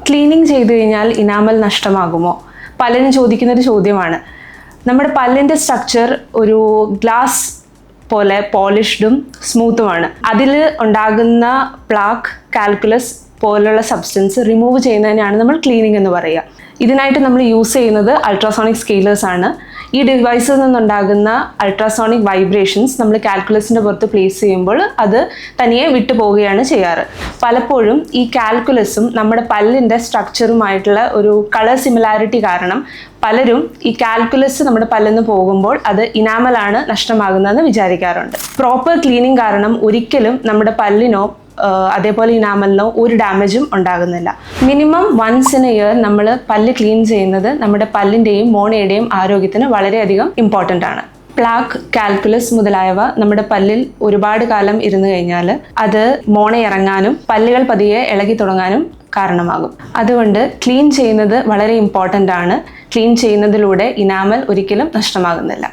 Cleaning ചെയ്തു കഴിഞ്ഞാൽ enamel നഷ്ടമാകുമോ? പലരും ചോദിക്കുന്നൊരു ചോദ്യമാണ്. നമ്മുടെ പല്ലിൻ്റെ സ്ട്രക്ചർ ഒരു ഗ്ലാസ് പോലെ പോളിഷ്ഡും സ്മൂത്തുമാണ്. അതിൽ ഉണ്ടാകുന്ന പ്ലാക്ക്, കാൽക്കുലസ് പോലുള്ള സബ്സ്റ്റൻസ് റിമൂവ് ചെയ്യുന്നതിനാണ് നമ്മൾ ക്ലീനിങ് എന്ന് പറയുക. ഇതിനായിട്ട് നമ്മൾ യൂസ് ചെയ്യുന്നത് അൾട്രാസോണിക് സ്കെയിലേഴ്സ് ആണ്. ഈ ഡിവൈസിൽ നിന്നുണ്ടാകുന്ന അൾട്രാസോണിക് വൈബ്രേഷൻസ് നമ്മൾ കാൽക്കുലസിൻ്റെ പുറത്ത് പ്ലേസ് ചെയ്യുമ്പോൾ അത് തനിയെ വിട്ടു പോവുകയാണ് ചെയ്യാറ്. പലപ്പോഴും ഈ കാൽക്കുലസും നമ്മുടെ പല്ലിൻ്റെ സ്ട്രക്ചറുമായിട്ടുള്ള ഒരു കളർ സിമിലാരിറ്റി കാരണം പലരും ഈ കാൽക്കുലസ് നമ്മുടെ പല്ലിൽ നിന്ന് പോകുമ്പോൾ അത് ഇനാമലാണ് നഷ്ടമാകുന്നതെന്ന് വിചാരിക്കാറുണ്ട്. പ്രോപ്പർ ക്ലീനിങ് കാരണം ഒരിക്കലും നമ്മുടെ പല്ലിനോ അതേപോലെ ഇനാമലിനോ ഒരു ഡാമേജും ഉണ്ടാകുന്നില്ല. Minimum once in a year നമ്മൾ പല്ല് ക്ലീൻ ചെയ്യുന്നത് നമ്മുടെ പല്ലിൻ്റെയും മോണയുടെയും ആരോഗ്യത്തിന് വളരെയധികം ഇമ്പോർട്ടൻ്റ് ആണ്. പ്ലാക്ക്, കാൽക്കുലസ് മുതലായവ നമ്മുടെ പല്ലിൽ ഒരുപാട് കാലം ഇരുന്ന് കഴിഞ്ഞാൽ അത് മോണയിറങ്ങാനും പല്ലുകൾ പതിയെ ഇളകി തുടങ്ങാനും കാരണമാകും. അതുകൊണ്ട് ക്ലീൻ ചെയ്യുന്നത് വളരെ ഇമ്പോർട്ടൻ്റ് ആണ്. ക്ലീൻ ചെയ്യുന്നതിലൂടെ ഇനാമൽ ഒരിക്കലും നഷ്ടമാകുന്നില്ല.